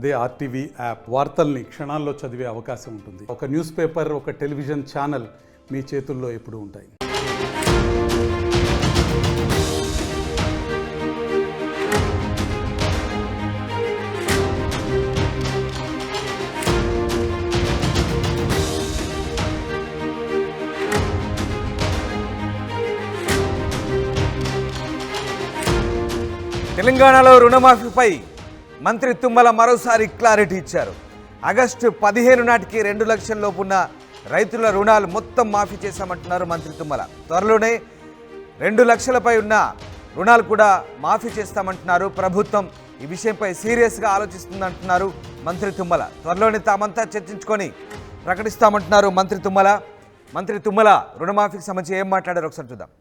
అదే RTV app వార్తల్ని క్షణాల్లో చదివే అవకాశం ఉంటుంది. ఒక న్యూస్ పేపర్, ఒక టెలివిజన్ ఛానల్ మీ చేతుల్లో ఎప్పుడూ ఉంటాయి. తెలంగాణలో రుణమాఫీపై మంత్రి తుమ్మల మరోసారి క్లారిటీ ఇచ్చారు. ఆగస్టు 15 నాటికి 2 లక్షల లోపు ఉన్న రైతుల రుణాలు మొత్తం మాఫీ చేశామంటున్నారు మంత్రి తుమ్మల. త్వరలోనే 2 లక్షలపై ఉన్న రుణాలు కూడా మాఫీ చేస్తామంటున్నారు. ప్రభుత్వం ఈ విషయంపై సీరియస్గా ఆలోచిస్తుందంటున్నారు మంత్రి తుమ్మల. త్వరలోనే తామంతా చర్చించుకొని ప్రకటిస్తామంటున్నారు మంత్రి తుమ్మల. మంత్రి తుమ్మల రుణమాఫీకి సంబంధించి ఏం మాట్లాడారు ఒకసారి చూద్దాం.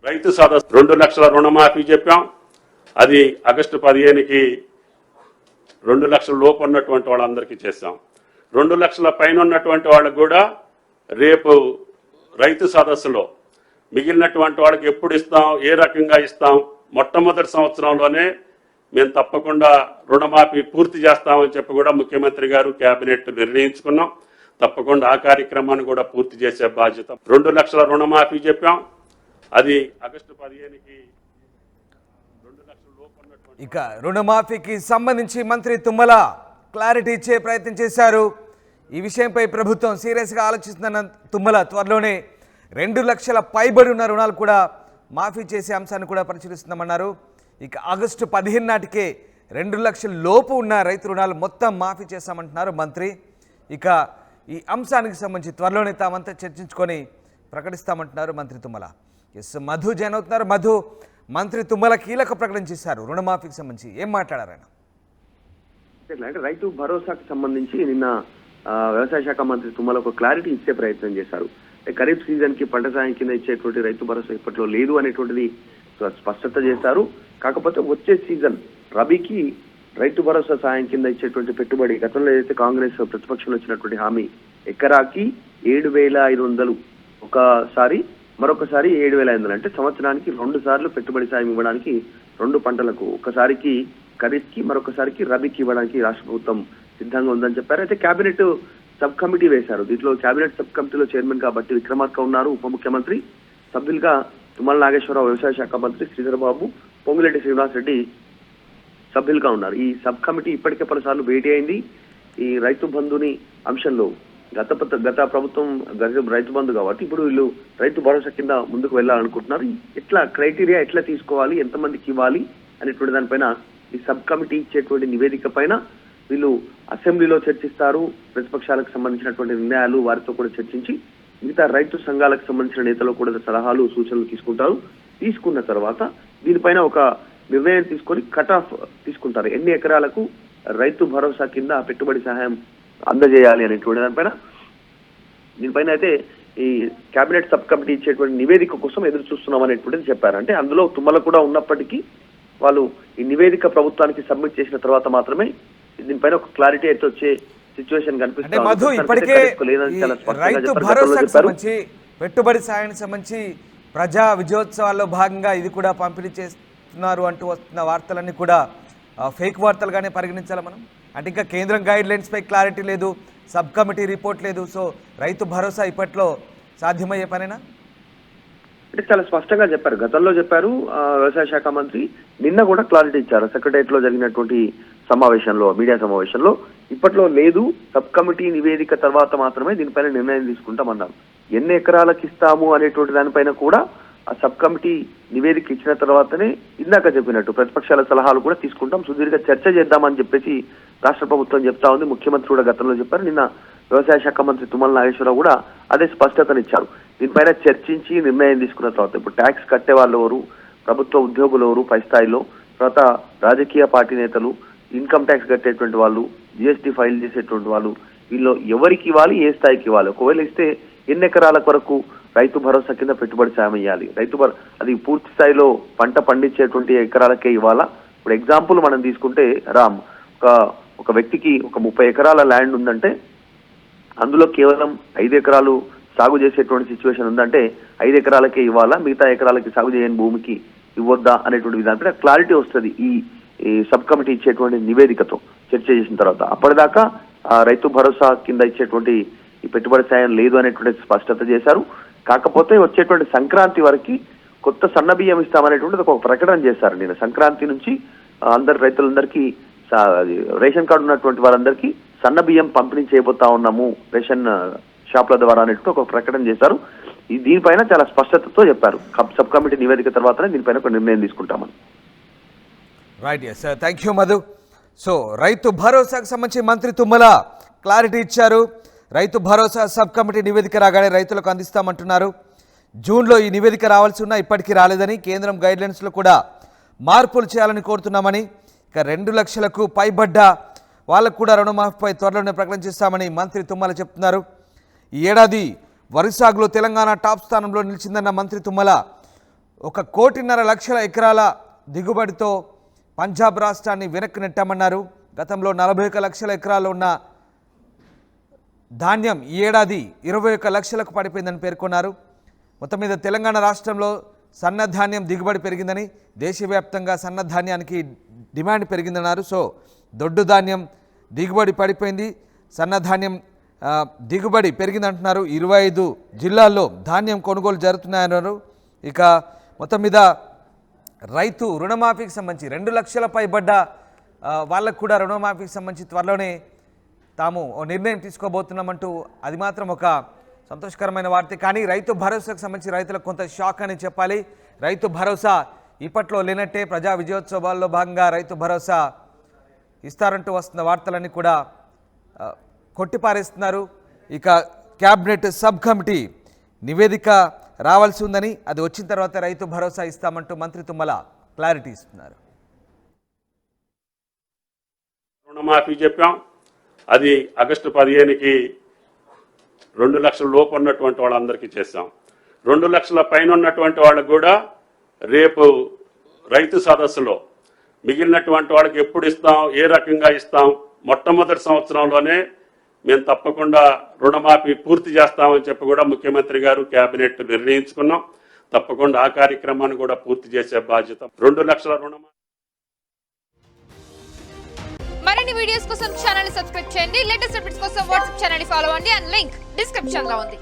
రైతు సదస్సు 2 లక్షల రుణమాఫీ చెప్పాం. అది ఆగస్టు 15కి 2 లక్షల లోపు ఉన్నటువంటి వాళ్ళందరికీ చేస్తాం. 2 లక్షల పైన ఉన్నటువంటి వాళ్ళకు కూడా రేపు రైతు సదస్సులో మిగిలినటువంటి వాళ్ళకి ఎప్పుడు ఇస్తాం, ఏ రకంగా ఇస్తాం, మొట్టమొదటి సంవత్సరంలోనే మేము తప్పకుండా రుణమాఫీ పూర్తి చేస్తామని చెప్పి కూడా ముఖ్యమంత్రి గారు కేబినెట్ నిర్ణయించుకున్నాం. తప్పకుండా ఆ కార్యక్రమాన్ని కూడా పూర్తి చేసే బాధ్యత. 2 లక్షల రుణమాఫీ చెప్పాం. అది ఆగస్టు 15కి 2 లక్షల లోపు ఉన్నటువంటి. ఇక రుణమాఫీకి సంబంధించి మంత్రి తుమ్మల క్లారిటీ ఇచ్చే ప్రయత్నం చేశారు. ఈ విషయంపై ప్రభుత్వం సీరియస్గా ఆలోచిస్తున్న తుమ్మల త్వరలోనే 2 లక్షల పైబడి ఉన్న రుణాలు కూడా మాఫీ చేసే అంశాన్ని కూడా పరిశీలిస్తున్నామన్నారు. ఇక ఆగస్టు 15 నాటికే 2 లక్షల లోపు ఉన్న రైతు రుణాలు మొత్తం మాఫీ చేస్తామంటున్నారు మంత్రి. ఇక ఈ అంశానికి సంబంధించి త్వరలోనే తామంతా చర్చించుకొని ప్రకటిస్తామంటున్నారు మంత్రి తుమ్మల. మధు జాయిన్ అవుతున్నారు. మధు, మంత్రి తుమ్మల కీలక ప్రకటన చేశారు రుణమాఫీకి సంబంధించి, ఏం మాట్లాడారు ఆయన? అంటే రైతు భరోసాకి సంబంధించి నిన్న వ్యవసాయ శాఖ మంత్రి తుమ్మల ఒక క్లారిటీ ఇచ్చే ప్రయత్నం చేశారు. ఖరీఫ్ సీజన్ కి పంట సాయం కింద ఇచ్చేటువంటి రైతు భరోసా ఇప్పట్లో లేదు అనేటువంటిది స్పష్టత చేశారు. కాకపోతే వచ్చే సీజన్ రబీకి రైతు భరోసా సాయం కింద ఇచ్చేటువంటి పెట్టుబడి గతంలో ఏదైతే కాంగ్రెస్ ప్రతిపక్షంలో ఇచ్చినటువంటి హామీ ఎకరాకి 7,500 ఒకసారి, మరొకసారి 7,500 అంటే సంవత్సరానికి 2 సార్లు పెట్టుబడి సాయం ఇవ్వడానికి 2 పంటలకు, ఒకసారికి ఖరీఫ్ కి మరొకసారికి రబీకి ఇవ్వడానికి రాష్ట్ర ప్రభుత్వం సిద్ధంగా ఉందని చెప్పారు. అయితే కేబినెట్ సబ్ కమిటీ వేశారు. దీంట్లో కేబినెట్ సబ్ కమిటీలో చైర్మన్ గా బట్టి విక్రమార్క ఉన్నారు, ఉప ముఖ్యమంత్రి. సభ్యులుగా తుమ్మల నాగేశ్వరరావు వ్యవసాయ శాఖ మంత్రి, శ్రీధర్ బాబు, పొంగులేటి శ్రీనివాస్ రెడ్డి సభ్యులుగా ఉన్నారు. ఈ సబ్ కమిటీ ఇప్పటికే పలుసార్లు భేటీ అయింది. ఈ రైతు బంధుని అంశంలో గత ప్రభుత్వం రైతు బంధు కాబట్టి ఇప్పుడు వీళ్ళు రైతు భరోసా కింద ముందుకు వెళ్ళాలనుకుంటున్నారు. ఎట్లా క్రైటీరియా ఎట్లా తీసుకోవాలి, ఎంతమందికి ఇవ్వాలి అనేటువంటి దానిపైన ఈ సబ్ కమిటీ ఇచ్చేటువంటి నివేదిక పైన వీళ్ళు అసెంబ్లీలో చర్చిస్తారు. ప్రతిపక్షాలకు సంబంధించినటువంటి నిర్ణయాలు వారితో కూడా చర్చించి మిగతా రైతు సంఘాలకు సంబంధించిన నేతలు కూడా సలహాలు సూచనలు తీసుకుంటారు. తీసుకున్న తర్వాత దీనిపైన ఒక నిర్ణయం తీసుకొని కట్ ఆఫ్ తీసుకుంటారు. ఎన్ని ఎకరాలకు రైతు భరోసా కింద పెట్టుబడి సహాయం అందజేయాలి అనేటువంటి దీనిపైన అయితే ఈ కేబినెట్ సబ్ కమిటీ ఇచ్చేటువంటి నివేదిక కోసం ఎదురు చూస్తున్నాం అనేటువంటిది చెప్పారు. అంటే అందులో తుమ్మల కూడా ఉన్నప్పటికీ వాళ్ళు ఈ నివేదిక ప్రభుత్వానికి సబ్మిట్ చేసిన తర్వాత మాత్రమే దీనిపైన ఒక క్లారిటీ అయితే వచ్చే సిచ్యువేషన్ కనిపిస్తుంది. పెట్టుబడి సాయానికి సంబంధించి ప్రజా విజయోత్సవాల్లో భాగంగా ఇది కూడా పంపిణీ చేస్తున్నారు అంటూ వస్తున్న వార్తలన్నీ కూడా ఫేక్ వార్తలుగానే పరిగణించాలి మనం. అంటే ఇంకా కేంద్రం గైడ్ లైన్స్ పై క్లారిటీ లేదు, సబ్ కమిటీ రిపోర్ట్ లేదు. సో రైతు భరోసా ఇప్పట్లో సాధ్యమయ్యే పనేనా? అంటే చాలా స్పష్టంగా చెప్పారు, గతంలో చెప్పారు వ్యవసాయ శాఖ మంత్రి. నిన్న కూడా క్లారిటీ ఇచ్చారు సెక్రటరియట్ లో జరిగినటువంటి సమావేశంలో, మీడియా సమావేశంలో. ఇప్పట్లో లేదు, సబ్ కమిటీ నివేదిక తర్వాత మాత్రమే దీనిపైన నిర్ణయం తీసుకుంటామన్నారు. ఎన్ని ఎకరాలకు ఇస్తాము అనేటువంటి దానిపైన కూడా ఆ సబ్ కమిటీ నివేదిక ఇచ్చిన తర్వాతనే ఇందాక చెప్పినట్టు ప్రతిపక్షాల సలహాలు కూడా తీసుకుంటాం, సుదీర్ఘ చర్చ చేద్దామని చెప్పేసి రాష్ట్ర ప్రభుత్వం చెప్తా ఉంది. ముఖ్యమంత్రి కూడా గతంలో చెప్పారు. నిన్న వ్యవసాయ శాఖ మంత్రి తుమ్మల నాగేశ్వరరావు కూడా అదే స్పష్టతనిచ్చారు. దీనిపైన చర్చించి నిర్ణయం తీసుకున్న తర్వాత ఇప్పుడు ట్యాక్స్ కట్టే వాళ్ళు ఎవరు, ప్రభుత్వ ఉద్యోగులు ఎవరు పై స్థాయిలో, తర్వాత రాజకీయ పార్టీ నేతలు, ఇన్కమ్ ట్యాక్స్ కట్టేటువంటి వాళ్ళు, జిఎస్టీ ఫైల్ చేసేటువంటి వాళ్ళు, వీళ్ళు ఎవరికి ఇవ్వాలి, ఏ స్థాయికి ఇవ్వాలి, ఒకవేళ ఇస్తే ఎన్ని ఎకరాల వరకు రైతు భరోసా కింద పెట్టుబడి సాయం ఇవ్వాలి, అది పూర్తి స్థాయిలో పంట పండించేటువంటి ఎకరాలకే ఇవ్వాలా. ఇప్పుడు ఎగ్జాంపుల్ మనం తీసుకుంటే రామ్, ఒక వ్యక్తికి ఒక 30 ఎకరాల ల్యాండ్ ఉందంటే అందులో కేవలం 5 ఎకరాలు సాగు చేసేటువంటి సిచ్యువేషన్ ఉందంటే 5 ఎకరాలకే ఇవ్వాలా, మిగతా ఎకరాలకి సాగు చేయని భూమికి ఇవ్వద్దా అనేటువంటి విధానంపై క్లారిటీ వస్తుంది ఈ సబ్ కమిటీ ఇచ్చేటువంటి నివేదికతో చర్చ చేసిన తర్వాత. అప్పటిదాకా రైతు భరోసా కింద ఇచ్చేటువంటి ఈ పెట్టుబడి సాయం లేదు అనేటువంటి స్పష్టత చేశారు. కాకపోతే వచ్చేటువంటి సంక్రాంతి వరకు కొత్త సన్న బియ్యం ఇస్తామనేటువంటిది ఒక ప్రకటన చేశారు. నేను సంక్రాంతి నుంచి అందరు రైతులందరికీ రేషన్ కార్డు ఉన్నటువంటి వాళ్ళందరికీ సన్న బియ్యం పంపిణీ చేయబోతా ఉన్నాము రేషన్ షాప్ల ద్వారా అనేటువంటి ఒక ప్రకటన చేశారు. దీనిపైన చాలా స్పష్టతతో చెప్పారు. సబ్ కమిటీ నివేదిక తర్వాతనే దీనిపైన ఒక నిర్ణయం తీసుకుంటామని. Right, yes, thank you Madhu. So రైతు భరోసాకు సంబంధించి మంత్రి తుమ్మల క్లారిటీ ఇచ్చారు. రైతు భరోసా సబ్ కమిటీ నివేదిక రాగానే రైతులకు అందిస్తామంటున్నారు. జూన్లో ఈ నివేదిక రావాల్సి ఉన్నా ఇప్పటికీ రాలేదని, కేంద్రం గైడ్లైన్స్లో కూడా మార్పులు చేయాలని కోరుతున్నామని, ఇక 2 లక్షలకు పైబడ్డ వాళ్ళకు కూడా రుణమాఫీపై త్వరలోనే ప్రకటన చేస్తామని మంత్రి తుమ్మల చెప్తున్నారు. ఈ ఏడాది వరి సాగులో తెలంగాణ టాప్ స్థానంలో నిలిచిందన్న మంత్రి తుమ్మల 1.5 లక్షల ఎకరాల దిగుబడితో పంజాబ్ రాష్ట్రాన్ని వెనక్కి నెట్టామన్నారు. గతంలో 41 లక్షల ఎకరాలు ఉన్న ధాన్యం ఈ ఏడాది 21 లక్షలకు పడిపోయిందని పేర్కొన్నారు. మొత్తం మీద తెలంగాణ రాష్ట్రంలో సన్నధాన్యం దిగుబడి పెరిగిందని, దేశవ్యాప్తంగా సన్నధాన్యానికి డిమాండ్ పెరిగిందన్నారు. సో దొడ్డు ధాన్యం దిగుబడి పడిపోయింది, సన్నధాన్యం దిగుబడి పెరిగిందంటున్నారు. 25 జిల్లాల్లో ధాన్యం కొనుగోలు జరుగుతున్నాయన్నారు. ఇక మొత్తం మీద రైతు రుణమాఫీకి సంబంధించి 2 లక్షల పైబడ్డ వాళ్ళకు కూడా రుణమాఫీకి సంబంధించి త్వరలోనే తాము ఓ నిర్ణయం తీసుకోబోతున్నామంటూ అది మాత్రం ఒక సంతోషకరమైన వార్త. కానీ రైతు భరోసాకు సంబంధించి రైతులకు కొంత షాక్ అని చెప్పాలి. రైతు భరోసా ఇప్పట్లో లేనట్టే ప్రజా విజయోత్సవాల్లో భాగంగా రైతు భరోసా ఇస్తారంటూ వస్తున్న వార్తలన్నీ కూడా కొట్టిపారేస్తున్నారు. ఇక క్యాబినెట్ సబ్ కమిటీ నివేదిక రావాల్సి ఉందని, అది వచ్చిన తర్వాత రైతు భరోసా ఇస్తామంటూ మంత్రి తుమ్మల క్లారిటీ ఇస్తున్నారు. రుణమాఫీ చెప్పాం, అది ఆగస్టు 15కి 2 లక్షల లోపు ఉన్నటువంటి వాళ్ళందరికీ చేస్తాం. 2 లక్షల పైన ఉన్నటువంటి వాళ్ళకు కూడా రేపు రైతు సదస్సులో మిగిలినటువంటి వాళ్ళకి ఎప్పుడు ఇస్తాం, ఏ రకంగా ఇస్తాం, మొట్టమొదటి సంవత్సరంలోనే మేము తప్పకుండా రుణమాఫీ పూర్తి చేస్తామని చెప్పి కూడా ముఖ్యమంత్రి గారు కేబినెట్ నిర్ణయించుకున్నాం. తప్పకుండా ఆ కార్యక్రమాన్ని కూడా పూర్తి చేసే బాధ్యత. 2 లక్షల రుణమాఫీ. మరిన్ని వీడియోస్ కోసం ఛానల్ ని సబ్స్క్రైబ్ చేయండి. లేటెస్ట్ అప్డేట్స్ కోసం వాట్సాప్ ఛానల్ ని ఫాలో అవ్వండి. అండ్ లింక్ డిస్క్రిప్షన్ లో ఉంది.